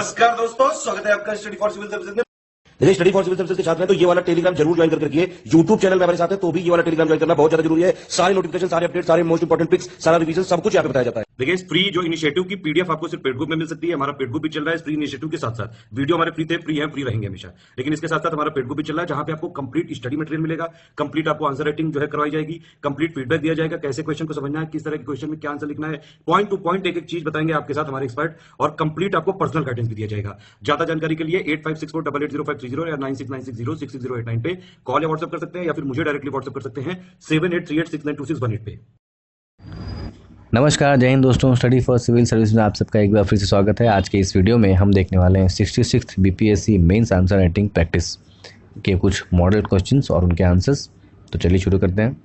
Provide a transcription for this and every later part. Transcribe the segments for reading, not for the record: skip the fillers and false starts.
नमस्कार दोस्तों, स्वागत है आपका स्टडी फॉर सिविल सर्विसेज में। यदि स्टडी फॉर सिविल सर्विसेज के छात्र हैं तो ये वाला टेलीग्राम जरूर ज्वाइन करके रखिए। यूट्यूब चैनल में हमारे साथ है तो भी ये वाला टेलीग्राम ज्वाइन करना बहुत ज्यादा जरूरी है। सारे नोटिफिकेशन, सारे अपडेट, सारे मोस्ट इंपोर्टेंट पिक्स, सारा रिवीजन, सब कुछ यहाँ पे बताया जाता है। देखिए, इस फ्री जो इनिशिएटिव की पीडीएफ आपको सिर्फ पेड ग्रुप में मिल सकती है। हमारा पेड ग्रुप भी चल रहा है इस फ्री इनिशिएटिव के साथ साथ। वीडियो हमारे फ्री थे, फ्री है, फ्री रहेंगे हमेशा, लेकिन इसके साथ साथ हमारा पेड ग्रुप भी चल रहा है जहां पे आपको कंप्लीट स्टडी मटेरियल मिलेगा, कंप्लीट आपको आंसर राइटिंग जो है करवाई जाएगी, कंप्लीट फीडबैक दिया जाएगा, कैसे क्वेश्चन को समझना है, किस तरह के क्वेश्चन में क्या आंसर लिखना है, पॉइंट टू पॉइंट एक एक चीज बताएंगे आपके साथ हमारे एक्सपर्ट, और कंप्लीट आपको पर्सनल गाइडेंस भी दिया जाएगा। ज्यादा जानकारी के लिए 8564880530 या 9696066089 पे कॉल या व्हाट्सएप कर सकते हैं, या फिर मुझे डायरेक्टली व्हाट्सएप कर सकते हैं 7838692618 पे। नमस्कार, जय हिंद दोस्तों। स्टडी फॉर सिविल सर्विस में आप सबका एक बार फिर से स्वागत है। आज के इस वीडियो में हम देखने वाले हैं 66th BPSC mains answer writing practice के कुछ मॉडल क्वेश्चंस और उनके आंसर्स। तो चलिए शुरू करते हैं।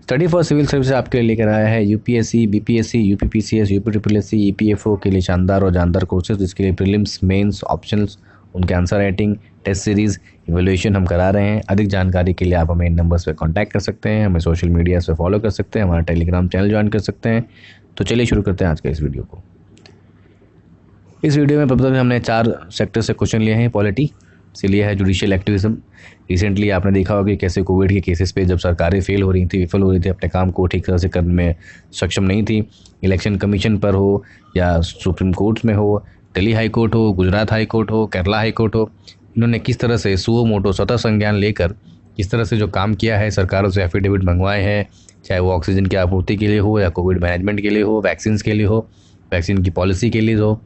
स्टडी फॉर सिविल सर्विस आपके लिए लेकर आया है यूपीएससी, बीपीएससी, यूपीपीसीएस, यूपीट्रिपलएससी, ईपीएफओ के लिए शानदार और जानदार कोर्सेज, जिसके लिए प्रीलिम्स, मेंस, ऑप्शनल्स, उनके answer writing, test series, evaluation हम करा रहे हैं। अधिक जानकारी के लिए आप हमें इन नंबर्स पे कांटेक्ट कर सकते हैं, हमें सोशल मीडिया से फॉलो कर सकते हैं, हमारा टेलीग्राम चैनल ज्वाइन कर सकते हैं। तो चलिए शुरू करते हैं आज का इस वीडियो को। इस वीडियो में प्रथम हमने 4 सेक्टर से क्वेश्चन लिए हैं। पॉलिटी से लिया है जुडिशियल एक्टिविज्म। रिसेंटली आपने देखा होगा कि कैसे कोविड के केसेस पे जब सरकारें फेल हो रही थी, विफल हो रही थी, अपने काम को ठीक तरह से करने में सक्षम नहीं थी, इलेक्शन कमीशन पर हो या सुप्रीम कोर्ट में हो, दिल्ली हाई कोर्ट हो, गुजरात हाई कोर्ट हो, केरला हाई कोर्ट हो, इन्होंने किस तरह से सुओ मोटो स्वतः संज्ञान लेकर किस तरह से जो काम किया है, सरकारों से एफिडेविट मंगवाए हैं, चाहे वो ऑक्सीजन की आपूर्ति के लिए हो या कोविड मैनेजमेंट के लिए हो, वैक्सीन के लिए हो, वैक्सीन की पॉलिसी के लिए हो।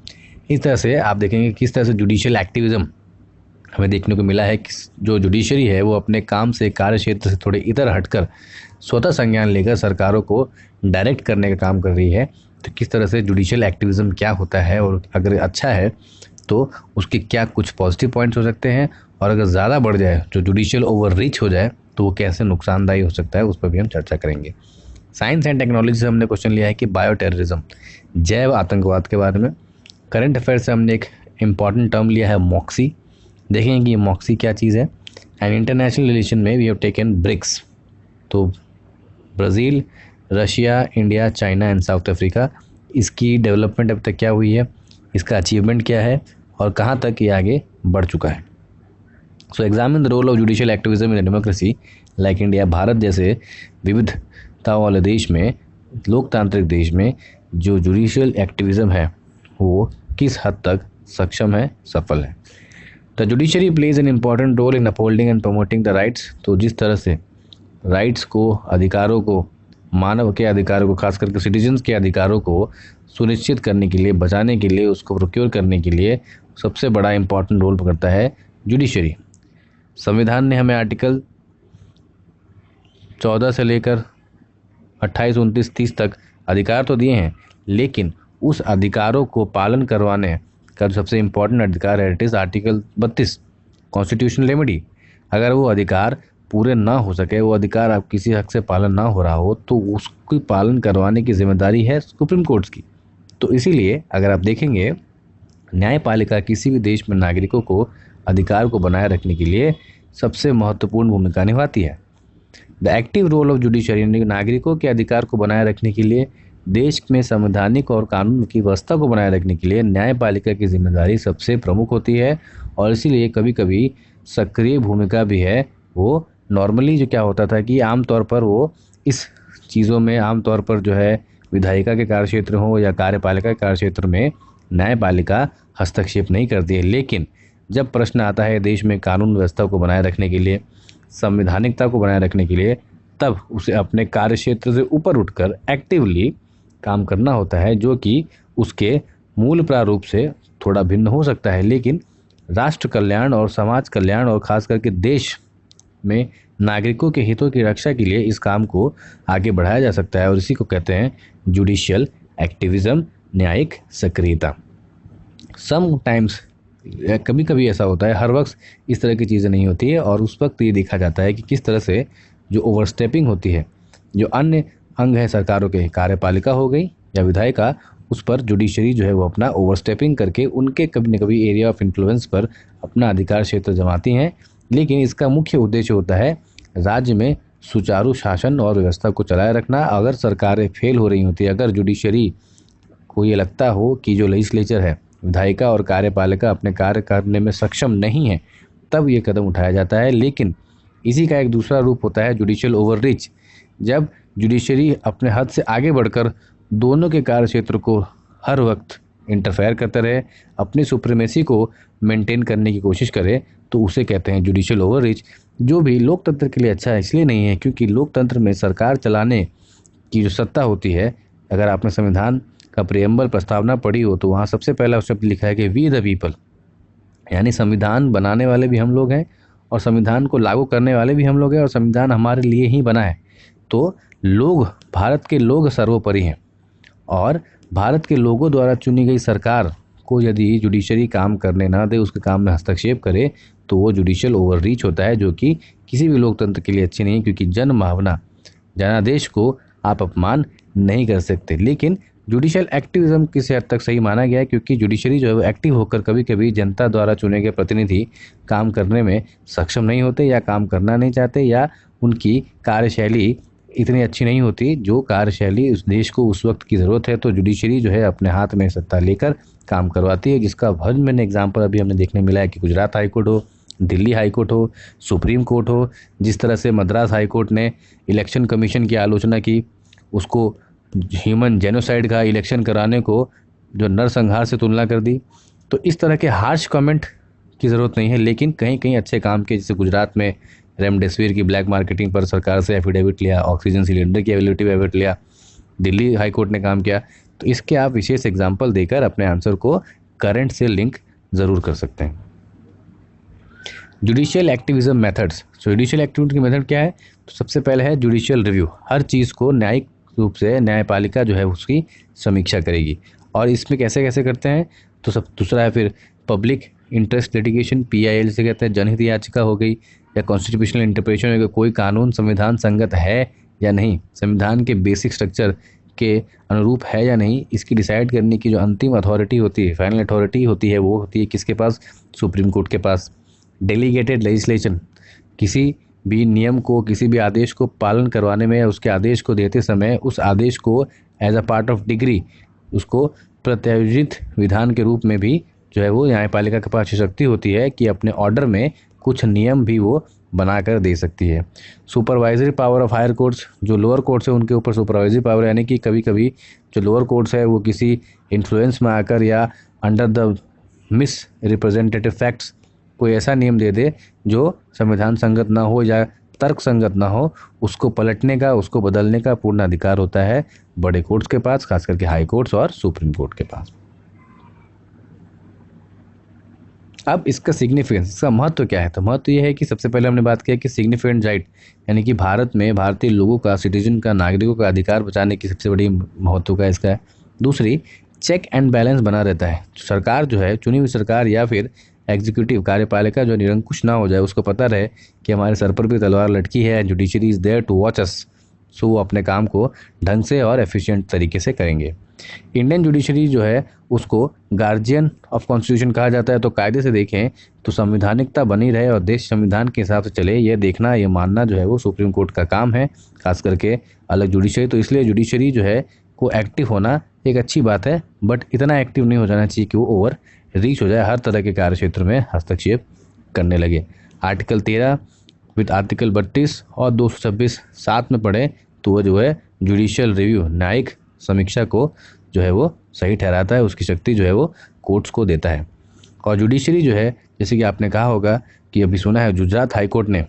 इस तरह से आप देखेंगे किस तरह से जुडिशियल एक्टिविज्म हमें देखने को मिला है कि जो जुडिशरी है वो अपने काम से, कार्य क्षेत्र से थोड़े इधर हटकर स्वतः संज्ञान लेकर सरकारों को डायरेक्ट करने का काम कर रही है। तो किस तरह से जुडिशियल एक्टिविज्म क्या होता है, और अगर अच्छा है तो उसके क्या कुछ पॉजिटिव पॉइंट्स हो सकते हैं, और अगर ज़्यादा बढ़ जाए, जो जुडिशियल ओवर रीच हो जाए, तो वो कैसे नुकसानदायी हो सकता है, उस पर भी हम चर्चा करेंगे। साइंस एंड टेक्नोलॉजी से हमने क्वेश्चन लिया है कि बायो टेररिज्म, जैव आतंकवाद के बारे में। करंट अफेयर से हमने एक इम्पॉर्टेंट टर्म लिया है मॉक्सी। देखेंगे कि ये मॉक्सी क्या चीज़ है। एंड इंटरनेशनल रिलेशन में वी हैव टेकन ब्रिक्स। तो Brazil, Russia, India, China and south Africa, इसकी डेवलपमेंट अब तक क्या हुई है, इसका अचीवमेंट क्या है, और कहाँ तक ये आगे बढ़ चुका है। So examine the role of judicial activism in democracy like India. Bharat जैसे विविधता वाले देश में, लोकतांत्रिक देश में, जो जुडिशियल एक्टिविज्म है वो किस हद तक सक्षम है, सफल है। The judiciary plays an important role in upholding and promoting the rights. तो जिस तरह से राइट्स को, अधिकारों को, मानव के अधिकारों को, खास करके सिटीजन्स के अधिकारों को सुनिश्चित करने के लिए, बचाने के लिए, उसको प्रोक्योर करने के लिए सबसे बड़ा इम्पॉर्टेंट रोल करता है जुडिशरी। संविधान ने हमें आर्टिकल 14 से लेकर 28, 29, 30 तक अधिकार तो दिए हैं, लेकिन उस अधिकारों को पालन करवाने का सबसे इम्पॉर्टेंट अधिकार है, it is article 32 constitutional remedy. अगर वो अधिकार पूरे ना हो सके, वो अधिकार आप किसी हक से पालन ना हो रहा हो, तो उसकी पालन करवाने की जिम्मेदारी है सुप्रीम कोर्ट्स की। तो इसीलिए अगर आप देखेंगे, न्यायपालिका किसी भी देश में नागरिकों को अधिकार को बनाए रखने के लिए सबसे महत्वपूर्ण भूमिका निभाती है। The active role of judiciary, नागरिकों के अधिकार को बनाए रखने के लिए, देश में संवैधानिक और कानून की व्यवस्था को बनाए रखने के लिए न्यायपालिका की जिम्मेदारी सबसे प्रमुख होती है, और इसीलिए कभी कभी सक्रिय भूमिका भी है। वो नॉर्मली जो क्या होता था कि आमतौर पर वो इस चीज़ों में, आमतौर पर जो है विधायिका के कार्यक्षेत्र हो या कार्यपालिका के कार्यक्षेत्र में न्यायपालिका हस्तक्षेप नहीं करती है। लेकिन जब प्रश्न आता है देश में कानून व्यवस्था को बनाए रखने के लिए, संवैधानिकता को बनाए रखने के लिए, तब उसे अपने कार्यक्षेत्र से ऊपर उठकर एक्टिवली काम करना होता है, जो कि उसके मूल प्रारूप से थोड़ा भिन्न हो सकता है, लेकिन राष्ट्र कल्याण और समाज कल्याण और ख़ास करके देश में नागरिकों के हितों की रक्षा के लिए इस काम को आगे बढ़ाया जा सकता है, और इसी को कहते हैं जुडिशियल एक्टिविज्म, न्यायिक सक्रियता। समटाइम्स, कभी कभी ऐसा होता है, हर वक्त इस तरह की चीज़ें नहीं होती है, और उस वक्त ये देखा जाता है कि किस तरह से जो ओवरस्टेपिंग होती है, जो अन्य अंग है सरकारों के, कार्यपालिका हो गई या विधायिका, उस पर जुडिशरी जो है वो अपना ओवरस्टेपिंग करके उनके कभी न कभी एरिया ऑफ इन्फ्लुएंस पर अपना अधिकार क्षेत्र जमाती हैं। लेकिन इसका मुख्य उद्देश्य होता है राज्य में सुचारू शासन और व्यवस्था को चलाए रखना। अगर सरकारें फेल हो रही होती है, अगर जुडिशरी को ये लगता हो कि जो लेजिस्लेचर है विधायिका और कार्यपालिका अपने कार्य करने में सक्षम नहीं है, तब ये कदम उठाया जाता है। लेकिन इसी का एक दूसरा रूप होता है जुडिशियल ओवररीच, जब जुडिशरी अपने हद से आगे बढ़कर दोनों के कार्य क्षेत्र को हर वक्त इंटरफेयर करता रहे, अपनी सुप्रीमेसी को मेंटेन करने की कोशिश करे, तो उसे कहते हैं जुडिशियल ओवररीच, जो भी लोकतंत्र के लिए अच्छा है इसलिए नहीं है क्योंकि लोकतंत्र में सरकार चलाने की जो सत्ता होती है, अगर आपने संविधान का प्रियम्बल प्रस्तावना पढ़ी हो तो वहाँ सबसे पहला शब्द लिखा है कि वी द पीपल, यानी संविधान बनाने वाले भी हम लोग हैं और संविधान को लागू करने वाले भी हम लोग हैं और संविधान हमारे लिए ही बना है। तो लोग, भारत के लोग सर्वोपरि हैं और भारत के लोगों द्वारा चुनी गई सरकार को यदि जुडिशरी काम करने ना दे, उसके काम में हस्तक्षेप करे, तो वो जुडिशियल ओवररीच होता है, जो कि किसी भी लोकतंत्र के लिए अच्छी नहीं, क्योंकि जन भावना, जनादेश को आप अपमान नहीं कर सकते। लेकिन जुडिशियल एक्टिविज्म किसी हद तक सही माना गया है, क्योंकि जुडिशरी जो है वो एक्टिव होकर कभी कभी जनता द्वारा चुने गए प्रतिनिधि काम करने में सक्षम नहीं होते या काम करना नहीं चाहते, या उनकी कार्यशैली इतनी अच्छी नहीं होती जो कार्यशैली उस देश को उस वक्त की ज़रूरत है। तो जुडिशरी जो है अपने हाथ में सत्ता लेकर काम करवाती है, जिसका भर मैंने एग्जाम्पल अभी हमने देखने मिला है कि गुजरात हाई कोर्ट हो, दिल्ली हाई कोर्ट हो, सुप्रीम कोर्ट हो। जिस तरह से मद्रास हाई कोर्ट ने इलेक्शन कमीशन की आलोचना की, उसको ह्यूमन जेनोसाइड का इलेक्शन कराने को जो नरसंहार से तुलना कर दी। तो इस तरह के हार्श कमेंट की ज़रूरत नहीं है, लेकिन कहीं कहीं अच्छे काम के, जैसे गुजरात में रेमडेसिविर की ब्लैक मार्केटिंग पर सरकार से एफिडेविट लिया, ऑक्सीजन सिलेंडर की अवेलेबिलिटी पे एफिडेविट लिया, दिल्ली हाई कोर्ट ने काम किया। तो इसके आप विशेष एग्जाम्पल देकर अपने आंसर को करंट से लिंक ज़रूर कर सकते हैं। Judicial activism methods. So judicial activity की मेथड क्या है? तो सबसे पहले है जुडिशियल रिव्यू। हर चीज़ को न्यायिक रूप से न्यायपालिका जो है उसकी समीक्षा करेगी, और इसमें कैसे कैसे करते हैं, तो सब दूसरा है फिर पब्लिक इंटरेस्ट लिटिगेशन, PIL से कहते हैं, जनहित याचिका हो गई, या कॉन्स्टिट्यूशनल इंटरप्रिटेशन हो गई, कोई कानून संविधान संगत है या नहीं, संविधान के बेसिक स्ट्रक्चर के अनुरूप है या नहीं, इसकी डिसाइड करने की जो अंतिम अथॉरिटी होती है, फाइनल अथॉरिटी होती है, वो होती है किसके पास? सुप्रीम कोर्ट के पास। डेलीगेटेड लेजिस्लेशन, किसी भी नियम को, किसी भी आदेश को पालन करवाने में, उसके आदेश को देते समय उस आदेश को as a part of decree उसको प्रत्यायोजित विधान के रूप में भी जो है वो न्यायपालिका के पास शक्ति होती है कि अपने ऑर्डर में कुछ नियम भी वो बनाकर दे सकती है। Supervisory power of higher courts, जो लोअर कोर्ट्स है उनके ऊपर सुपरवाइजरी पावर, यानी कि कभी कभी जो लोअर कोर्ट्स है वो किसी इन्फ्लुएंस में आकर या under the miss representative facts कोई ऐसा नियम दे दे जो संविधान संगत ना हो या तर्क संगत ना हो, उसको पलटने का, उसको बदलने का पूर्ण अधिकार होता है बड़े कोर्ट्स के पास, खास करके हाई कोर्ट्स और सुप्रीम कोर्ट के पास। अब इसका सिग्निफिकेंस, इसका महत्व क्या है? तो महत्व यह है कि सबसे पहले हमने बात किया कि सिग्निफिकेंट राइट, यानी कि भारत में भारतीय लोगों का, सिटीजन का, नागरिकों का अधिकार बचाने की सबसे बड़ी महत्व का इसका है। दूसरी, चेक एंड बैलेंस बना रहता है। सरकार जो है, चुनी हुई सरकार या फिर एग्जीक्यूटिव कार्यपालिका जो निरंकुश ना हो जाए, उसको पता रहे कि हमारे सर पर भी तलवार लटकी है, judiciary is there to watch us, so वो अपने काम को ढंग से और एफिशिएंट तरीके से करेंगे। इंडियन जुडिशरी जो है उसको गार्जियन ऑफ कॉन्स्टिट्यूशन कहा जाता है। तो कायदे से देखें तो संवैधानिकता बनी रहे और देश संविधान के हिसाब से चले, ये देखना, ये मानना जो है वो सुप्रीम कोर्ट का काम है, खास करके अलग जुडिशरी। तो इसलिए जुडिशरी जो है को एक्टिव होना एक अच्छी बात है, बट इतना एक्टिव नहीं हो जाना चाहिए कि वो ओवर रीच हो जाए, हर तरह के कार्य क्षेत्र में हस्तक्षेप करने लगे। आर्टिकल 13 विद आर्टिकल 32 और 226 साथ में पढ़े तो वो जो है जुडिशियल रिव्यू, न्यायिक समीक्षा को जो है वो सही ठहराता है, उसकी शक्ति जो है वो कोर्ट्स को देता है। और जुडिशरी जो है, जैसे कि आपने कहा होगा कि अभी सुना है, गुजरात हाई कोर्ट ने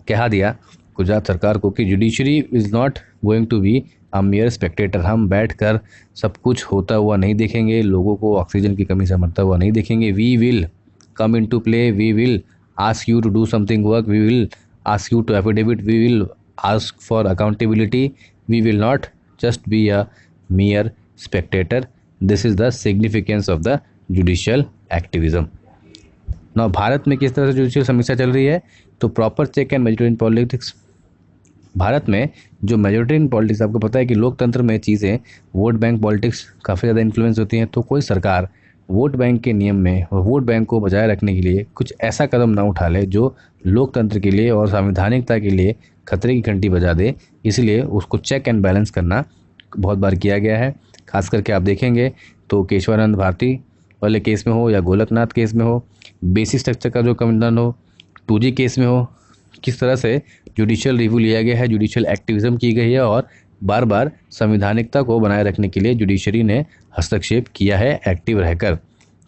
कहा दिया गुजरात सरकार को कि judiciary is not going to be a mere spectator. हम बैठकर सब कुछ होता हुआ नहीं देखेंगे, लोगों को ऑक्सीजन की कमी से मरता हुआ नहीं देखेंगे। We will come into play, we will ask you to do something work, we will ask you to affidavit, we will ask for accountability, we will not just be a mere spectator. This is the significance of the judicial activism. Now Bharat में किस तरह से judicial समीक्षा चल रही है? तो proper check and majority in politics. Bharat में जो मेजॉरिटी इन पॉलिटिक्स, आपको पता है कि लोकतंत्र में चीज़ें वोट बैंक पॉलिटिक्स काफ़ी ज़्यादा इन्फ्लुएंस होती हैं। तो कोई सरकार वोट बैंक के नियम में वोट बैंक को बजाय रखने के लिए कुछ ऐसा कदम ना उठा ले जो लोकतंत्र के लिए और संवैधानिकता के लिए खतरे की घंटी बजा दे। इसलिए उसको चेक एंड बैलेंस करना बहुत बार किया गया है। खास करके आप देखेंगे तो केशवानंद भारती वाले केस में हो या गोलकनाथ केस में हो, बेसिक स्ट्रक्चर का जो कमिटमेंट हो, 2G केस में हो, किस तरह से जुडिशियल रिव्यू लिया गया है, जुडिशियल एक्टिविज्म की गई है और बार बार संविधानिकता को बनाए रखने के लिए जुडिशरी ने हस्तक्षेप किया है एक्टिव रहकर।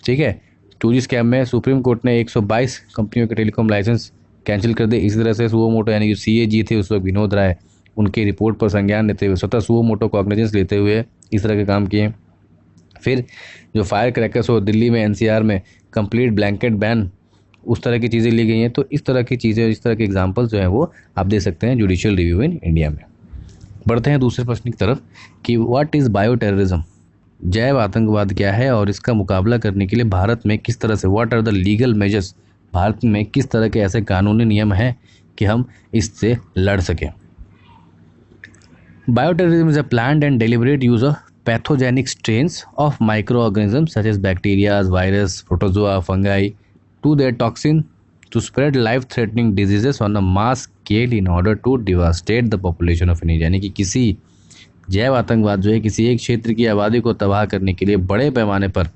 ठीक है, 2G स्कैम में सुप्रीम कोर्ट ने 122 कंपनियों के टेलीकॉम लाइसेंस कैंसिल कर दिए। इसी तरह से सुओ मोटो यानी जो CAG थे उस वक्त विनोद राय, उनकी रिपोर्ट पर संज्ञान लेते हुए स्वतः सुओ मोटो कॉग्निजेंस लेते हुए इस तरह के काम किए। फिर जो फायर क्रैकर्स हो, दिल्ली में NCR में कंप्लीट ब्लैंकेट बैन, उस तरह की चीज़ें ली गई हैं। तो इस तरह की चीज़ें, इस तरह के एग्जांपल्स जो हैं वो आप दे सकते हैं जुडिशियल रिव्यू इन इंडिया में। बढ़ते हैं दूसरे प्रश्न की तरफ कि व्हाट इज़ बायो टेररिज्म, जैव आतंकवाद क्या है और इसका मुकाबला करने के लिए भारत में किस तरह से, what are the legal measures, Bharat में किस तरह के ऐसे कानूनी नियम हैं कि हम इससे लड़ सकें। Bioterrorism is a planned and deliberate use of pathogenic strains of microorganism such as bacterias, virus, protozoa, fungi to their toxin to spread life-threatening diseases on a mass scale in order to devastate the population of India। यानी कि किसी जैव आतंकवाद जो है किसी एक क्षेत्र की आबादी को तबाह करने के लिए बड़े पैमाने पर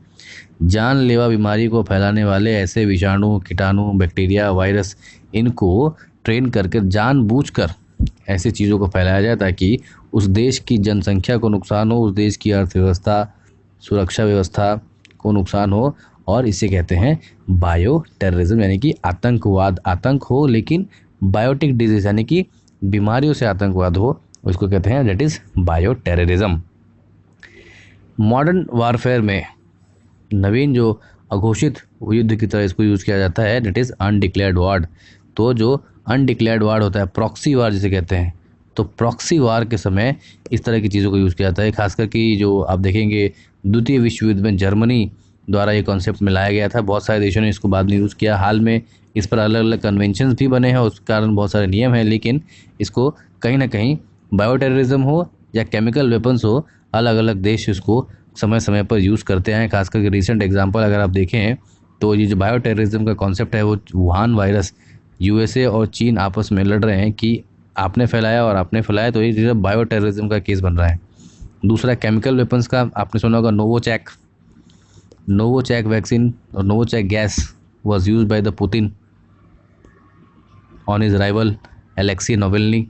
जानलेवा बीमारी को फैलाने वाले ऐसे विषाणु, कीटाणु, बैक्टीरिया, वायरस, इनको ट्रेन करके जानबूझकर ऐसी चीज़ों को फैलाया जाए ताकि उस देश की जनसंख्या को नुकसान हो, उस देश की अर्थव्यवस्था, सुरक्षा व्यवस्था को नुकसान हो, और इसे कहते हैं बायो टेररिज्म। यानी कि आतंकवाद, आतंक हो लेकिन बायोटिक डिजीज यानी कि बीमारियों से आतंकवाद हो, उसको कहते हैं that is bio terrorism. Modern warfare में नवीन जो अघोषित युद्ध की तरह इसको यूज़ किया जाता है दैट इज़ अनडिक्लेयर्ड वार। तो जो अनडिक्लेयर्ड वार होता है, प्रॉक्सी वार जिसे कहते हैं, तो प्रॉक्सी वार के समय इस तरह की चीज़ों को यूज़ किया जाता है। खासकर कि जो आप देखेंगे द्वितीय विश्व युद्ध में जर्मनी द्वारा ये कॉन्सेप्ट में लाया गया था, बहुत सारे देशों ने इसको बाद में यूज़ किया। हाल में इस पर अलग अलग कन्वेंशंस भी बने हैं, उस कारण बहुत सारे नियम हैं, लेकिन इसको कहीं ना कहीं बायो टेररिज्म हो या केमिकल वेपन्स हो, अलग अलग देश इसको समय समय पर यूज़ करते हैं। खासकर रिसेंट एग्जांपल अगर आप देखें तो ये जो बायो टेररिज्म का कॉन्सेप्ट है वो वुहान वायरस USA और चीन आपस में लड़ रहे हैं कि आपने फैलाया और आपने फैलाया, तो ये बायो टेररिज्म का केस बन रहा है। दूसरा केमिकल वेपन्स का आपने सुना होगा, नोवोचैक वैक्सीन और नोवोचैक gas was used by the Putin on his rival Alexei Navalny.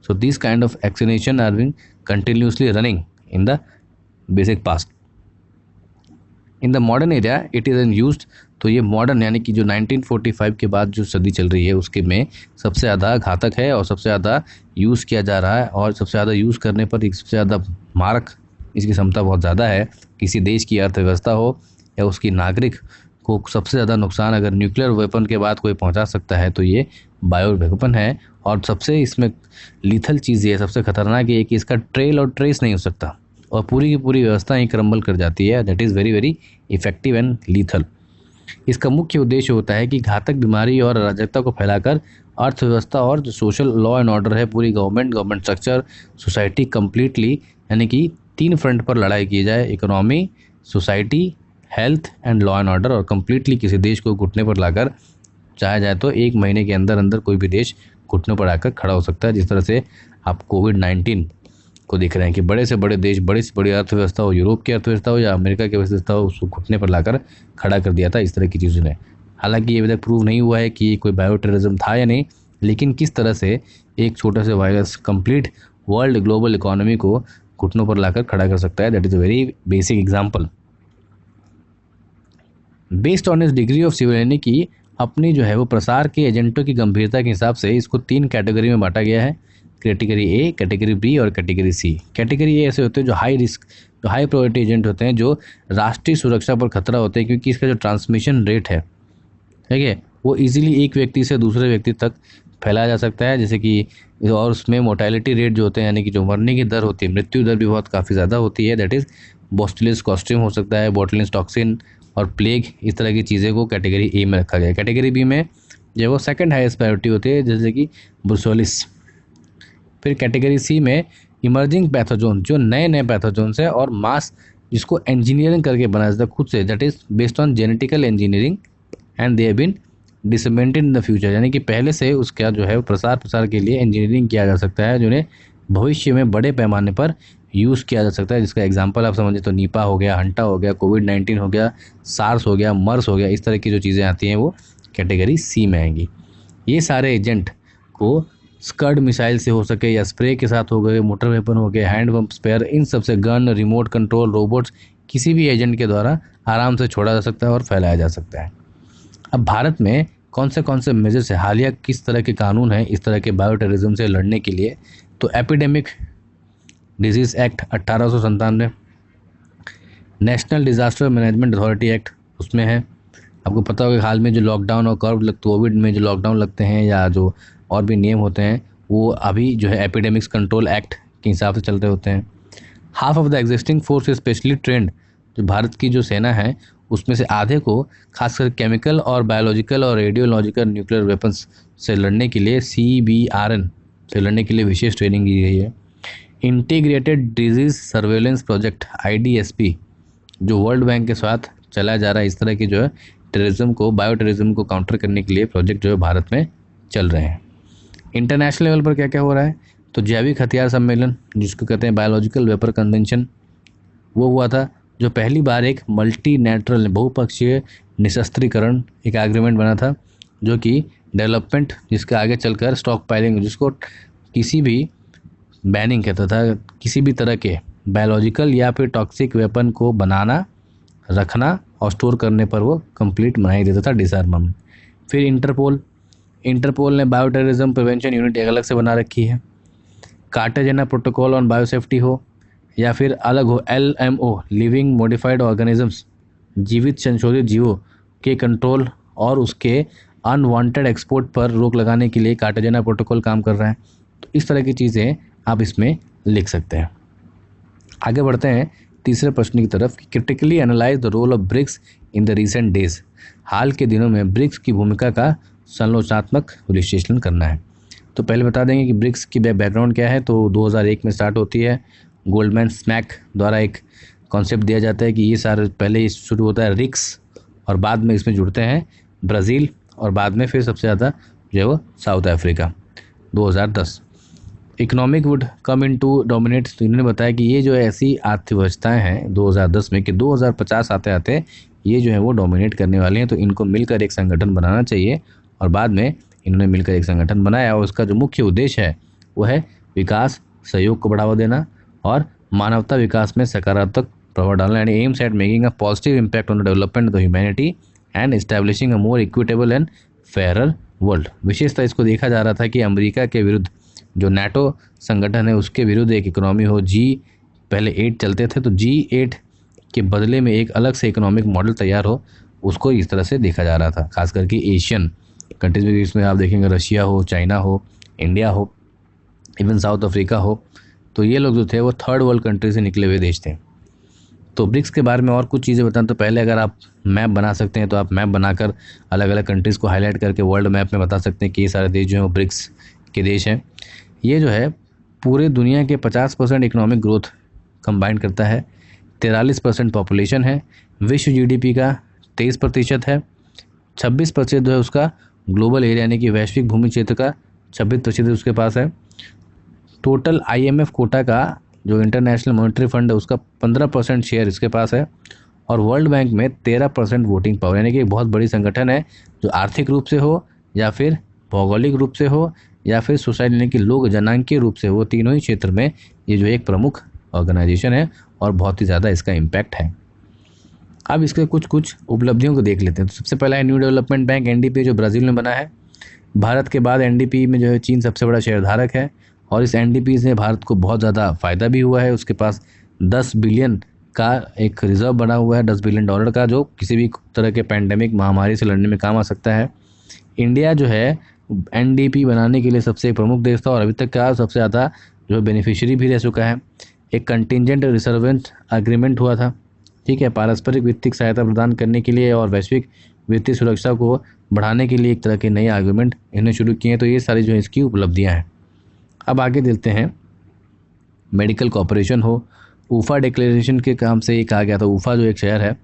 So these kind of vaccination are being continuously running in the basic past. In the modern era it is used। तो ये modern यानी कि जो 1945 के बाद जो सदी चल रही है उसके में सबसे ज़्यादा घातक है और सबसे ज़्यादा यूज़ किया जा रहा है, और सबसे ज़्यादा यूज़ करने पर सबसे ज़्यादा मारक इसकी क्षमता बहुत ज़्यादा है। किसी देश की अर्थव्यवस्था हो या उसकी नागरिक को सबसे ज़्यादा नुकसान अगर न्यूक्लियर वेपन के बाद कोई पहुंचा सकता है तो ये बायो वेपन है। और सबसे इसमें लीथल चीज़ ये सबसे खतरनाक ये कि इसका ट्रेल और ट्रेस नहीं हो सकता और पूरी की पूरी व्यवस्था ही क्रम्बल कर जाती है। That is very very effective and lethal. इसका मुख्य उद्देश्य होता है कि घातक बीमारी और अराजकता को फैलाकर अर्थव्यवस्था और जो सोशल लॉ एंड ऑर्डर है, पूरी गवर्नमेंट स्ट्रक्चर, सोसाइटी कंप्लीटली, यानी कि 3 फ्रंट पर लड़ाई की जाए, economy, society, health and law and order, और कम्प्लीटली किसी देश को घुटने पर लाकर चाहा जाए तो 1 महीने के अंदर अंदर कोई भी देश घुटने पर आकर खड़ा हो सकता है। जिस तरह से आप कोविड-19 को देख रहे हैं कि बड़े से बड़े देश, बड़ी से बड़ी अर्थव्यवस्था हो, यूरोप की अर्थव्यवस्था हो या अमेरिका की अर्थव्यवस्था हो, उसको घुटने पर लाकर खड़ा कर दिया था इस तरह की चीज़ों ने। हालांकि ये अभी तक प्रूव नहीं हुआ है कि कोई बायो टेररिज्म था या नहीं, लेकिन किस तरह से एक छोटा सा virus complete world global economy को घुटनों पर लाकर खड़ा कर सकता है, that is a very basic example. Based on इस डिग्री ऑफ सिविल, यानी कि अपनी जो है वो प्रसार के एजेंटों की गंभीरता के हिसाब से इसको 3 कैटेगरी में बांटा गया है, कैटेगरी ए, कैटेगरी बी और कैटेगरी सी। कैटेगरी ए ऐसे होते हैं जो हाई रिस्क, जो हाई प्रायोरिटी एजेंट होते हैं, जो राष्ट्रीय सुरक्षा पर खतरा होते हैं, क्योंकि इसका जो ट्रांसमिशन रेट है, ठीक है, वो इजीली एक व्यक्ति से दूसरे व्यक्ति तक फैलाया जा सकता है, जैसे कि, और उसमें मोर्टेलिटी रेट जो होते हैं, यानी कि जो मरने की दर होती है, मृत्यु दर भी बहुत काफ़ी ज़्यादा होती है, दैट इज़ बोस्टुलिस कॉस्ट्रियम हो सकता है, बोटुलिन टॉक्सिन और प्लेग, इस तरह की चीज़ें को कैटेगरी ए में रखा गया है। कैटेगरी बी में जो वो सेकंड हाईएस्ट प्रायोरिटी होती है, जैसे कि ब्रुसोलिस। फिर कैटेगरी सी में इमर्जिंग पैथोजोन, जो नए नए पैथोजोन्स है और मास जिसको इंजीनियरिंग करके बनाया जाता है खुद से, that is based on genetical engineering and they have been dismantled in the future, यानी कि पहले से उसका जो है प्रसार के लिए इंजीनियरिंग किया जा सकता है, जिन्हें भविष्य में बड़े पैमाने पर यूज़ किया जा सकता है, जिसका एग्जांपल आप समझिए तो नीपा हो गया, हंटा हो गया, कोविड-19 हो गया, सार्स हो गया, मर्स हो गया, इस तरह की जो चीज़ें आती हैं वो कैटेगरी सी में आएंगी। ये सारे एजेंट को स्कड मिसाइल से हो सके या स्प्रे के साथ हो गए, मोटर वेपन हो गए, हैंड पंप स्पेयर, इन सब से गन, रिमोट कंट्रोल, रोबोट्स, किसी भी एजेंट के द्वारा आराम से छोड़ा जा सकता है और फैलाया जा सकता है। अब भारत में कौन से मेजर्स है, हालिया किस तरह के कानून हैं इस तरह के बायो टेररिज्म से लड़ने के लिए? तो epidemic disease act 1897, national disaster management authority act उसमें है। आपको पता होगा हाल में जो लॉकडाउन और कोविड में जो लॉकडाउन लगते हैं या जो और भी नियम होते हैं वो अभी जो है एपिडेमिक्स कंट्रोल एक्ट के हिसाब से चल रहे होते हैं। Half of the existing force is specially trend, जो भारत की जो सेना है उसमें से आधे को खासकर केमिकल और बायोलॉजिकल और रेडियोलॉजिकल न्यूक्लियर वेपन्स से लड़ने के लिए CBRN से लड़ने के लिए विशेष ट्रेनिंग दी गई है। Integrated disease surveillance project IDSP जो वर्ल्ड बैंक के साथ चलाया जा रहा है, इस तरह की जो है टेररिज्म को, बायो टेररिज्म को काउंटर करने के लिए प्रोजेक्ट जो है भारत में चल रहे हैं। इंटरनेशनल लेवल पर क्या क्या हो रहा है, तो जैविक हथियार सम्मेलन जिसको कहते हैं बायोलॉजिकल वेपर कन्वेंशन, वो हुआ था जो पहली बार एक मल्टीलैटरल बहुपक्षीय निशस्त्रीकरण एक एग्रीमेंट बना था, जो कि डेवलपमेंट जिसके आगे चलकर स्टॉक पाइलिंग, जिसको किसी भी बैनिंग कहता था, किसी भी तरह के बायोलॉजिकल या फिर टॉक्सिक वेपन को बनाना, रखना और स्टोर करने पर वो कंप्लीट मनाही देता था, डिसआर्ममेंट। फिर इंटरपोल ने बायो टेररिज्म प्रिवेंशन यूनिट एक अलग से बना रखी है। कार्टेजेना प्रोटोकॉल ऑन बायोसेफ्टी हो या फिर अलग हो LMO लिविंग मॉडिफाइड ऑर्गेनिजम्स, जीवित संशोधित जीवों के कंट्रोल और उसके अनवांटेड एक्सपोर्ट पर रोक लगाने के लिए कार्टेजेना प्रोटोकॉल काम कर रहा है। तो इस तरह की चीज़ें आप इसमें लिख सकते हैं। आगे बढ़ते हैं तीसरे प्रश्न की तरफ कि critically analyse the role of BRICS in the recent days. हाल के दिनों में ब्रिक्स की भूमिका का समालोचनात्मक विश्लेषण करना है। तो पहले बता देंगे कि ब्रिक्स की बैकग्राउंड क्या है। तो 2001 में स्टार्ट होती है, गोल्डमैन स्मैक द्वारा एक कॉन्सेप्ट दिया जाता है कि ये सारे पहले शुरू होता है रिक्स और बाद में इसमें जुड़ते हैं ब्राज़ील और बाद में फिर सबसे ज़्यादा जो है वो South Africa. 2010 economic would come into dominate. तो इन्होंने बताया कि ये जो है ऐसी अर्थव्यवस्थाएँ हैं 2010 में कि 2050 आते आते ये जो है वो डोमिनेट करने वाले हैं। तो इनको मिलकर एक संगठन बनाना चाहिए और बाद में इन्होंने मिलकर एक संगठन बनाया और उसका जो मुख्य उद्देश्य है वो है विकास, सहयोग को बढ़ावा देना और मानवता विकास में सकारात्मक प्रभाव डालना, यानी aims at making a positive impact on the development of the humanity and establishing a more equitable and fairer world. विशेषतः इसको देखा जा रहा था कि अमेरिका के विरुद्ध जो NATO संगठन है उसके विरुद्ध एक इकोनॉमी हो। पहले 8 चलते थे, तो G8 के बदले में एक अलग से इकोनॉमिक मॉडल तैयार हो, उसको इस तरह से देखा जा रहा था। खास करके एशियन कंट्रीज में, इसमें आप देखेंगे रशिया हो, चाइना हो, इंडिया हो, इवन साउथ अफ्रीका हो, तो ये लोग जो थे वो थर्ड वर्ल्ड कंट्री से निकले हुए देश थे। तो ब्रिक्स के बारे में और कुछ चीज़ें बताएं तो पहले अगर आप मैप बना सकते हैं तो आप मैप बनाकर अलग अलग कंट्रीज़ को हाईलाइट करके वर्ल्ड मैप में बता सकते हैं कि ये सारे देश जो हैं वो ब्रिक्स के देश हैं। ये जो है पूरे दुनिया के 50% इकोनॉमिक ग्रोथ कंबाइन करता है, 43% पॉपुलेशन है, विश्व GDP का 23% है, 26% जो है उसका ग्लोबल एरिया यानी कि वैश्विक भूमि क्षेत्र का 26% उसके पास है। टोटल IMF कोटा का जो इंटरनेशनल मॉनेटरी फंड है उसका 15% शेयर इसके पास है और वर्ल्ड बैंक में 13% वोटिंग पावर, यानी कि एक बहुत बड़ी संगठन है जो आर्थिक रूप से हो या फिर भौगोलिक रूप से हो या फिर सोसाइटी यानी कि लोग जनांकीय रूप से हो, तीनों ही क्षेत्र में ये जो एक प्रमुख ऑर्गेनाइजेशन है और बहुत ही ज़्यादा इसका इम्पैक्ट है। अब इसके कुछ उपलब्धियों को देख लेते हैं। तो सबसे पहला है न्यू डेवलपमेंट बैंक NDP जो ब्राज़ील में बना है। भारत के बाद NDP में जो है चीन सबसे बड़ा शेयरधारक है और इस NDP से भारत को बहुत ज़्यादा फ़ायदा भी हुआ है। उसके पास 10 बिलियन का एक रिज़र्व बना हुआ है, $10 बिलियन का, जो किसी भी तरह के पैंडेमिक महामारी से लड़ने में काम आ सकता है। इंडिया जो है NDP बनाने के लिए सबसे प्रमुख देश था और अभी तक का सबसे ज़्यादा जो बेनिफिशियरी भी रह चुका है। एक कंटिजेंट रिजर्वेंट एग्रीमेंट हुआ था, ठीक है, पारस्परिक वित्तीय सहायता प्रदान करने के लिए और वैश्विक वित्तीय सुरक्षा को बढ़ाने के लिए एक तरह के नए एग्रीमेंट इन्हें शुरू किए हैं। तो ये सारी जो है इसकी उपलब्धियाँ हैं। अब आगे देखते हैं मेडिकल कॉपरेशन हो। ऊफा डिक्लेरेशन के काम से ये कहा गया था, ऊफा जो एक शहर है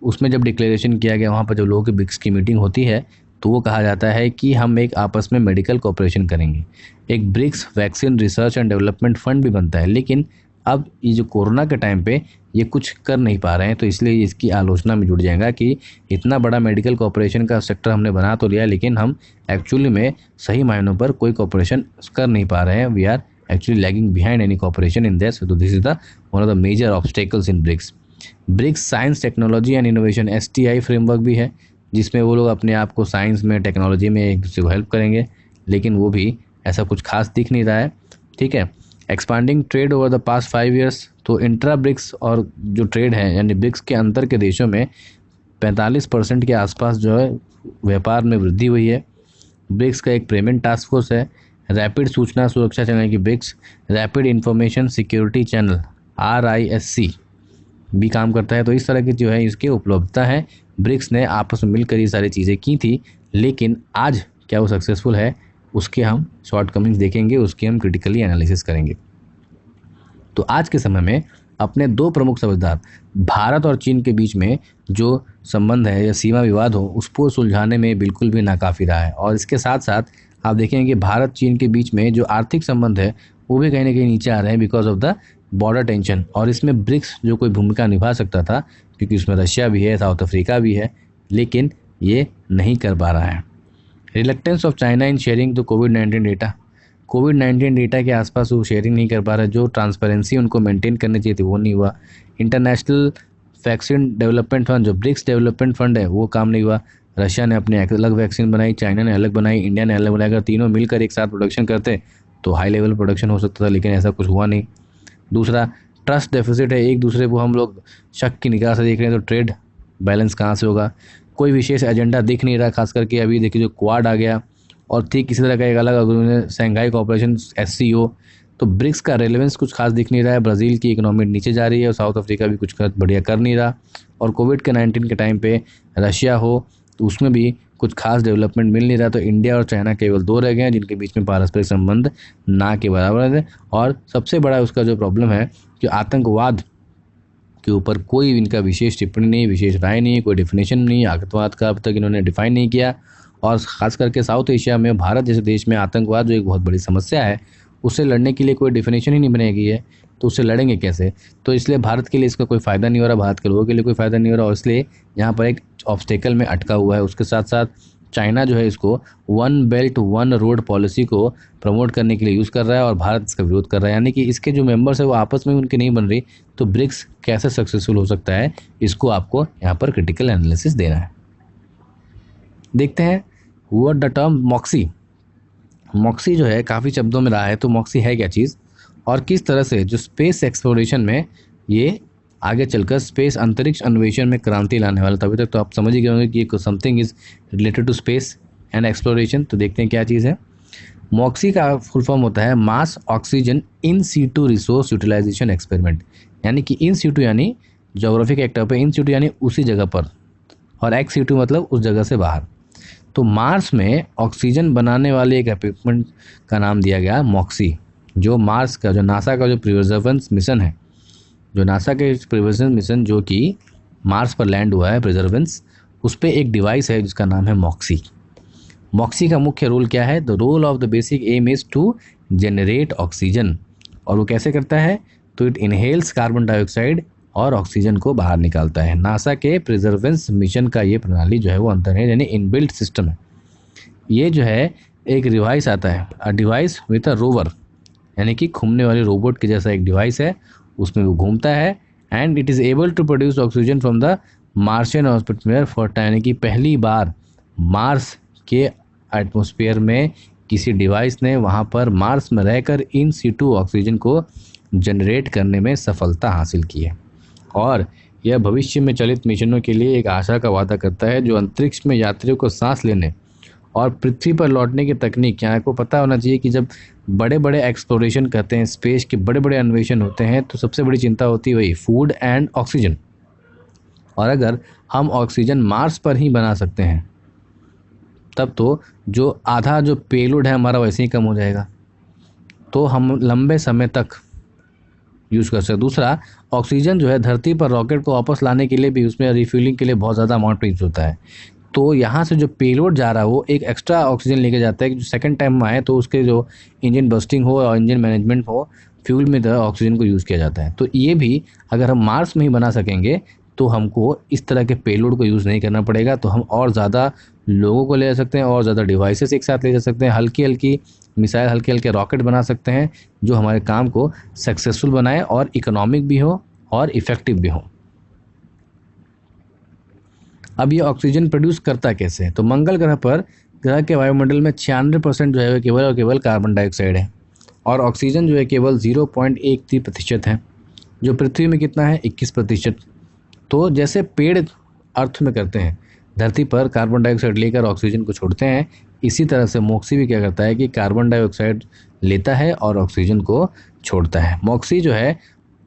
उसमें जब डिक्लेरेशन किया गया वहाँ पर जब लोगों की ब्रिक्स की मीटिंग होती है तो वो कहा जाता है कि हम एक आपस में मेडिकल कॉपरेशन करेंगे। एक BRICS vaccine research and development fund भी बनता है, लेकिन अब ये जो कोरोना के टाइम पे ये कुछ कर नहीं पा रहे हैं, तो इसलिए इसकी आलोचना में जुड़ जाएगा कि इतना बड़ा मेडिकल कॉरपोरेशन का सेक्टर हमने बना तो लिया, लेकिन हम एक्चुअली में सही मायनों पर कोई कॉपरेशन कर नहीं पा रहे हैं. We are actually lagging behind any cooperation in this. तो this is the one of the major obstacles in BRICS. BRICS science technology and innovation STI framework भी है, जिसमें वो लोग अपने आप को साइंस में, टेक्नोलॉजी में एक दूसरे को हेल्प करेंगे, लेकिन वो भी ऐसा कुछ खास दिख नहीं रहा है. ठीक है. Expanding trade over the past 5 years. तो इंट्रा ब्रिक्स और जो ट्रेड है यानी ब्रिक्स के अंतर के देशों में 45% के आसपास जो है व्यापार में वृद्धि हुई है. ब्रिक्स का एक पेमेंट टास्क फोर्स है. रैपिड सूचना सुरक्षा चैनल की BRICS, rapid information security channel RISC भी काम करता है. तो इस तरह की जो है इसकी उपलब्धता है. ब्रिक्स ने आपस में मिलकर ये सारी चीज़ें की थी, लेकिन आज क्या वो सक्सेसफुल है उसके हम शॉर्ट कमिंग्स देखेंगे, उसकी हम क्रिटिकली एनालिसिस करेंगे. तो आज के समय में अपने दो प्रमुख समझदार भारत और चीन के बीच में जो संबंध है या सीमा विवाद हो उसको सुलझाने में बिल्कुल भी नाकाफ़ी रहा है. और इसके साथ साथ आप देखेंगे कि भारत चीन के बीच में जो आर्थिक संबंध है वो भी कहीं ना कहीं नीचे आ रहे हैं because of the border tension. और इसमें ब्रिक्स जो कोई भूमिका निभा सकता था, क्योंकि उसमें रशिया भी है, साउथ अफ्रीका भी है, लेकिन ये नहीं कर पा रहा है. Reluctance of China in sharing the covid data. Covid data के आसपास वो शेयरिंग नहीं कर पा रहा. जो ट्रांसपेरेंसी उनको मेंटेन करनी चाहिए थी वो नहीं हुआ. इंटरनेशनल वैक्सीन डेवलपमेंट फंड, जो ब्रिक्स डेवलपमेंट फंड है, वो काम नहीं हुआ. रशिया ने अपनी अलग वैक्सीन बनाई, चाइना ने अलग बनाई, इंडिया ने अलग बनाई. अगर तीनों मिलकर एक साथ प्रोडक्शन करते तो हाई लेवल प्रोडक्शन हो सकता था, लेकिन ऐसा कुछ हुआ नहीं. दूसरा, ट्रस्ट डेफिसिट है. एक दूसरे को हम लोग शक की निगाह से देख रहे हैं, तो ट्रेड बैलेंस कहाँ से होगा. कोई विशेष एजेंडा दिख नहीं रहा, खास करके अभी देखिए जो क्वाड आ गया और ठीक इसी तरह का एक अलग शंघाई कोऑपरेशन SCO. तो ब्रिक्स का रेलेवेंस कुछ खास दिख नहीं रहा है. ब्राज़ील की इकोनॉमी नीचे जा रही है और साउथ अफ्रीका भी कुछ बढ़िया कर नहीं रहा. और कोविड-19 के टाइम पे रशिया हो तो उसमें भी कुछ खास डेवलपमेंट मिल नहीं रहा. तो इंडिया और चाइना केवल दो रह गए हैं जिनके बीच में पारस्परिक संबंध ना के बराबर है. और सबसे बड़ा उसका जो प्रॉब्लम है कि आतंकवाद के ऊपर कोई इनका विशेष टिप्पणी नहीं, विशेष राय नहीं, कोई डेफिनेशन नहीं. आतंकवाद का अब तक इन्होंने डिफाइन नहीं किया. और ख़ास करके साउथ एशिया में भारत जैसे देश में आतंकवाद जो एक बहुत बड़ी समस्या है, उससे लड़ने के लिए कोई डेफिनेशन ही नहीं बनाई है. तो उससे लड़ेंगे कैसे? तो इसलिए भारत के लिए इसका कोई फ़ायदा नहीं हो रहा, भारत के लोगों के लिए कोई फ़ायदा नहीं हो रहा, और इसलिए यहाँ पर एक ऑब्स्टेकल में अटका हुआ है. उसके साथ साथ चाइना जो है इसको 1 बेल्ट 1 रोड पॉलिसी को प्रमोट करने के लिए यूज़ कर रहा है और भारत इसका विरोध कर रहा है. यानी कि इसके जो मेंबर्स है वो आपस में उनकी नहीं बन रही. तो ब्रिक्स कैसे सक्सेसफुल हो सकता है, इसको आपको यहाँ पर क्रिटिकल एनालिसिस देना है. देखते हैं what the term Moxie. Moxie जो है काफ़ी शब्दों में रहा है. तो मॉक्सी है क्या चीज़ और किस तरह से जो स्पेस एक्सप्लोरेशन में ये आगे चलकर स्पेस अंतरिक्ष अन्वेषण में क्रांति लाने वाला. तभी तक तो आप समझ ही गए होंगे कि something is related to space and exploration. तो देखते हैं क्या चीज़ है. मॉक्सी का फुल फॉर्म होता है mass oxygen in situ resource utilisation experiment. यानी कि इन सीटू यानी जोग्राफिक एक्टर पे, इन सीटू यानी उसी जगह पर, और एक्स सीटू मतलब उस जगह से बाहर. तो मार्स में ऑक्सीजन बनाने वाले एक इक्विपमेंट का नाम दिया गया मॉक्सी. जो मार्स का, जो नासा का जो प्रिजर्वेंस मिशन है, जो नासा के प्रिजर्वेंस मिशन जो कि मार्स पर लैंड हुआ है, प्रिजर्वेंस, उस पर एक डिवाइस है जिसका नाम है मॉक्सी. मॉक्सी का मुख्य रोल क्या है? The role of the basic aim is to generate oxygen. और वो कैसे करता है? तो इट इनहेल्स कार्बन डाइऑक्साइड और ऑक्सीजन को बाहर निकालता है. नासा के प्रिजर्वेंस मिशन का ये प्रणाली जो है वो अंतर्निहित यानी इनबिल्ट सिस्टम है. ये जो है एक डिवाइस आता है, a device with a rover, यानी कि घूमने वाले रोबोट के जैसा एक डिवाइस है. उसमें वो घूमता है and it is able to produce oxygen from the Martian atmosphere for time. यानी कि पहली बार मार्स के एटमॉस्फेयर में किसी डिवाइस ने वहाँ पर मार्स में रहकर इन सीटू ऑक्सीजन को जनरेट करने में सफलता हासिल की है. और यह भविष्य में चलित मिशनों के लिए एक आशा का वादा करता है जो अंतरिक्ष में यात्रियों को सांस लेने और पृथ्वी पर लौटने की तकनीक. यहाँ को पता होना चाहिए कि जब बड़े बड़े एक्सप्लोरेशन करते हैं, स्पेस के बड़े बड़े अन्वेषण होते हैं, तो सबसे बड़ी चिंता होती है वही फूड एंड ऑक्सीजन. और अगर हम ऑक्सीजन मार्स पर ही बना सकते हैं तब तो जो आधा जो पेलोड है हमारा वैसे ही कम हो जाएगा, तो हम लंबे समय तक यूज़ कर सकते. दूसरा, ऑक्सीजन जो है धरती पर रॉकेट को वापस लाने के लिए भी उसमें रिफ्यूलिंग के लिए बहुत ज़्यादा अमाउंट यूज होता है. तो यहाँ से जो पेलोड जा रहा है वो एक एक्स्ट्रा ऑक्सीजन लेके जाता है कि जो सेकंड टाइम आए तो उसके जो इंजन बस्टिंग हो और इंजन मैनेजमेंट हो, फ्यूल में तरह ऑक्सीजन को यूज़ किया जाता है। तो ये भी अगर हम मार्स में ही बना सकेंगे तो हमको इस तरह के पेलोड को यूज़ नहीं करना पड़ेगा, तो हम और ज़्यादा लोगों को ले जा सकते हैं और ज़्यादा डिवाइसेस एक साथ ले जा सकते हैं, हल्की हल्की मिसाइल, हल्के हल्के रॉकेट बना सकते हैं जो हमारे काम को सक्सेसफुल बनाए और इकोनॉमिक भी हो और इफ़ेक्टिव भी हो। अब ये ऑक्सीजन प्रोड्यूस करता कैसे है? तो मंगल ग्रह पर ग्रह के वायुमंडल में 96% जो है केवल और केवल कार्बन डाइऑक्साइड है और ऑक्सीजन जो है केवल 0.13% है, जो पृथ्वी में कितना है 21%। तो जैसे पेड़ अर्थ में करते हैं, धरती पर कार्बन डाइऑक्साइड लेकर ऑक्सीजन को छोड़ते हैं, इसी तरह से मोक्सी भी क्या करता है कि कार्बन डाइऑक्साइड लेता है और ऑक्सीजन को छोड़ता है। मोक्सी जो है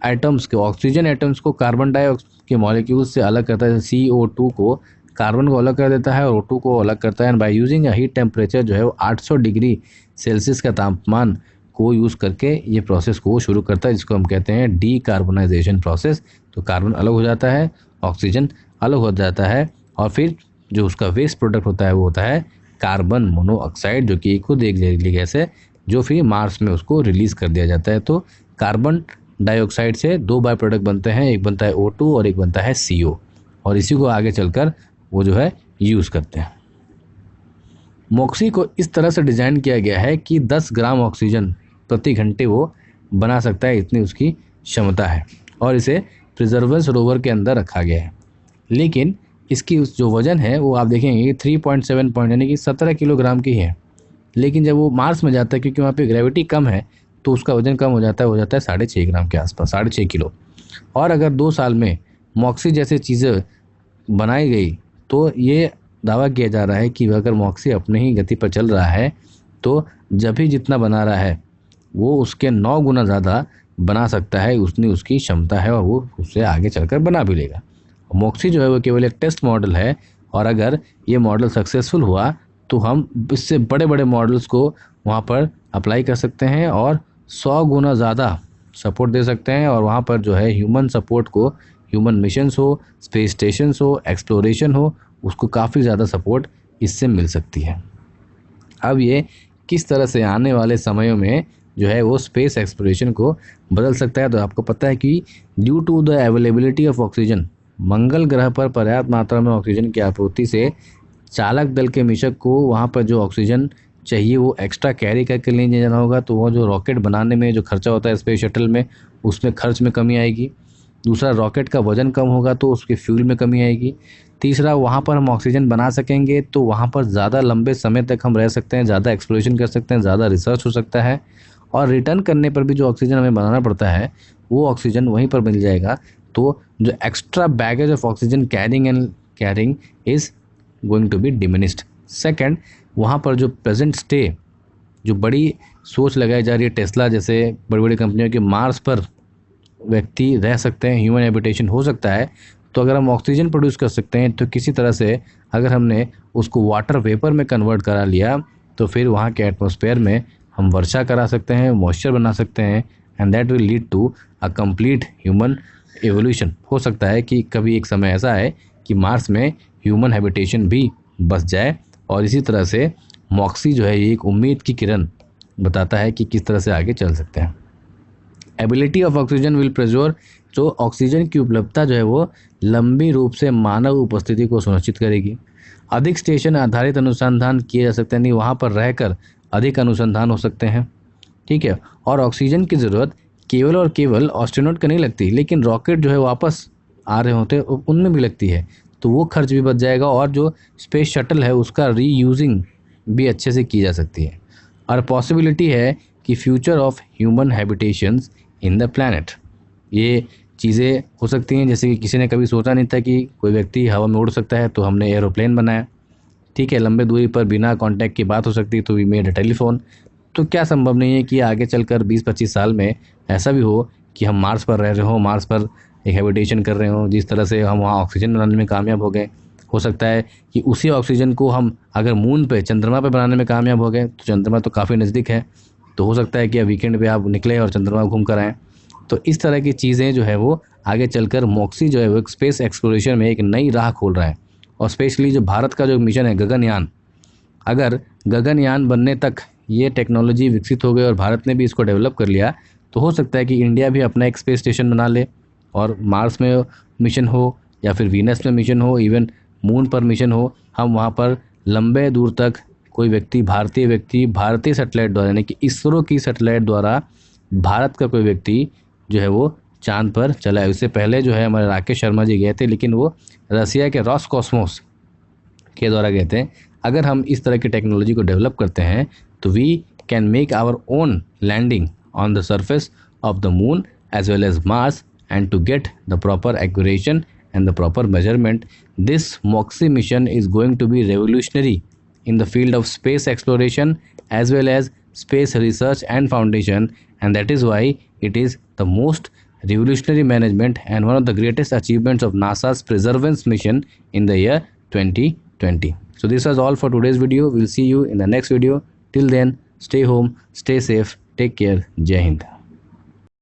एटम्स के, ऑक्सीजन एटम्स को कार्बन डाइऑक्साइड के मॉलिक्यूल्स से अलग करता है। CO2 को, कार्बन को अलग कर देता है और O2 को अलग करता है। By using a heat temperature जो है वो 800 डिग्री सेल्सियस का तापमान को यूज़ करके ये प्रोसेस को शुरू करता है, जिसको हम कहते हैं डीकार्बोनाइजेशन प्रोसेस। तो कार्बन अलग हो जाता है, ऑक्सीजन अलग हो जाता है और फिर जो उसका वेस्ट प्रोडक्ट होता है वो होता है कार्बन मोनोऑक्साइड, जो कि खुद एक जहरीली गैस है जो फिर मार्स में उसको रिलीज़ कर दिया जाता है। तो कार्बन डाइऑक्साइड से 2 बाय प्रोडक्ट बनते हैं, एक बनता है O2 और एक बनता है CO, और इसी को आगे चलकर वो जो है यूज़ करते हैं। मोक्सी को इस तरह से डिज़ाइन किया गया है कि 10 ग्राम ऑक्सीजन प्रति घंटे वो बना सकता है, इतनी उसकी क्षमता है और इसे प्रिजर्वेंस रोवर के अंदर रखा गया है। लेकिन इसकी उस जो वज़न है वो आप देखेंगे 3.7 पॉइंट यानी कि 17 किलोग्राम की है। लेकिन जब वो मार्स में जाता है, क्योंकि वहाँ पे ग्रेविटी कम है, तो उसका वज़न कम हो जाता है, 6.5 ग्राम के आसपास, 6.5 किलो। और अगर 2 साल में मॉक्सी जैसी चीज़ें बनाई गई तो ये दावा किया जा रहा है कि अगर मॉक्सी अपने ही गति पर चल रहा है तो जब भी जितना बना रहा है वो उसके 9 गुना ज़्यादा बना सकता है, उतनी उसकी क्षमता है और वो उससे आगे चलकर बना भी लेगा। मॉक्सी जो है वो केवल एक टेस्ट मॉडल है और अगर ये मॉडल सक्सेसफुल हुआ तो हम इससे बड़े बड़े मॉडल्स को वहाँ पर अप्लाई कर सकते हैं और 100 गुना ज़्यादा सपोर्ट दे सकते हैं और वहाँ पर जो है ह्यूमन सपोर्ट को, ह्यूमन मिशंस हो, स्पेस स्टेशंस हो, एक्सप्लोरेशन हो, उसको काफ़ी ज़्यादा सपोर्ट इससे मिल सकती है। अब ये किस तरह से आने वाले समयों में जो है वो स्पेस एक्सप्लोरेशन को बदल सकता है, तो आपको पता है कि due to the availability of oxygen, मंगल ग्रह पर पर्याप्त मात्रा में ऑक्सीजन की आपूर्ति से चालक दल के मिशन को वहाँ पर जो ऑक्सीजन चाहिए वो एक्स्ट्रा कैरी करके ले जाना होगा। तो वो जो रॉकेट बनाने में जो खर्चा होता है स्पेस शटल में, उसमें खर्च में कमी आएगी। दूसरा, रॉकेट का वजन कम होगा तो उसके फ्यूल में कमी आएगी। तीसरा, वहाँ पर हम ऑक्सीजन बना सकेंगे तो वहाँ पर ज़्यादा लंबे समय तक हम रह सकते हैं, ज़्यादा एक्सप्लोरेशन कर सकते हैं, ज़्यादा रिसर्च हो सकता है और रिटर्न करने पर भी जो ऑक्सीजन हमें बनाना पड़ता है वो ऑक्सीजन वहीं पर मिल जाएगा। तो जो extra baggage of oxygen carrying is going to be diminished. Second, वहाँ पर जो प्रेजेंट स्टे, जो बड़ी सोच लगाई जा रही है टेस्ला जैसे बड़ी बड़ी कंपनियों के, मार्स पर व्यक्ति रह सकते हैं, ह्यूमन हैबिटेशन हो सकता है। तो अगर हम ऑक्सीजन प्रोड्यूस कर सकते हैं तो किसी तरह से अगर हमने उसको वाटर वेपर में कन्वर्ट करा लिया तो फिर वहाँ के एटमॉस्फेयर में हम वर्षा करा सकते हैं, मॉइस्चर बना सकते हैं and that will lead to a complete human evolution. हो सकता है कि कभी एक समय ऐसा है कि मार्स में ह्यूमन हैबिटेशन भी बस जाए और इसी तरह से मॉक्सी जो है ये एक उम्मीद की किरण बताता है कि किस तरह से आगे चल सकते हैं। Ability of oxygen will preserve, जो ऑक्सीजन की उपलब्धता जो है वो लंबी रूप से मानव उपस्थिति को सुनिश्चित करेगी। अधिक स्टेशन आधारित अनुसंधान किए जा सकते हैं, नहीं वहाँ पर रहकर अधिक अनुसंधान हो सकते हैं, ठीक है। और ऑक्सीजन की ज़रूरत केवल और केवल एस्ट्रोनॉट को नहीं लगती, लेकिन रॉकेट जो है वापस आ रहे होते हैं उनमें भी लगती है, तो वो खर्च भी बच जाएगा और जो स्पेस शटल है उसका रीयूजिंग भी अच्छे से की जा सकती है। और पॉसिबिलिटी है कि future of human habitations in the planet, ये चीज़ें हो सकती हैं जैसे कि किसी ने कभी सोचा नहीं था कि कोई व्यक्ति हवा में उड़ सकता है, तो हमने एरोप्लेन बनाया, ठीक है। लंबे दूरी पर बिना कांटेक्ट की बात हो सकती है तो वी मेड अ टेलीफोन। तो क्या संभव नहीं है कि आगे चलकर 20-25 साल में ऐसा भी हो कि हम मार्स पर रह रहे हो, मार्स पर एक हैबिटेशन कर रहे हो, जिस तरह से हम वहाँ ऑक्सीजन बनाने में कामयाब हो गए। हो सकता है कि उसी ऑक्सीजन को हम अगर मून पे, चंद्रमा पे बनाने में कामयाब हो गए, तो चंद्रमा तो काफ़ी नज़दीक है, तो हो सकता है कि अब वीकेंड पे आप निकले और चंद्रमा घूम कर आएँ। तो इस तरह की चीज़ें जो है वो आगे चलकर मॉक्सी जो है वो स्पेस एक्सप्लोरेशन में एक नई राह खोल रहा है और स्पेशली जो भारत का जो मिशन है गगनयान, अगर गगनयान बनने तक ये टेक्नोलॉजी विकसित हो गई और भारत ने भी इसको डेवलप कर लिया तो हो सकता है कि इंडिया भी अपना एक स्पेस स्टेशन बना ले और मार्स में मिशन हो या फिर वीनस में मिशन हो, इवन मून पर मिशन हो, हम वहाँ पर लंबे दूर तक कोई व्यक्ति भारतीय सैटेलाइट द्वारा यानी कि इसरो की सैटेलाइट द्वारा भारत का कोई व्यक्ति जो है वो चांद पर चला है। उससे पहले जो है हमारे राकेश शर्मा जी गए थे, लेकिन वो रसिया के रॉसकॉस्मोस के द्वारा गए थे। अगर हम इस तरह की टेक्नोलॉजी को डेवलप करते हैं तो we can make our own landing on the surface of the moon as well as Mars, and to get the proper accuracy and the proper measurement, this MOXIE mission is going to be revolutionary in the field of space exploration as well as space research and foundation, and that is why it is the most revolutionary management and one of the greatest achievements of NASA's Perseverance mission in the year 2020. So this was all for today's video. We'll see you in the next video. Till then, stay home, stay safe, take care. Jai Hind.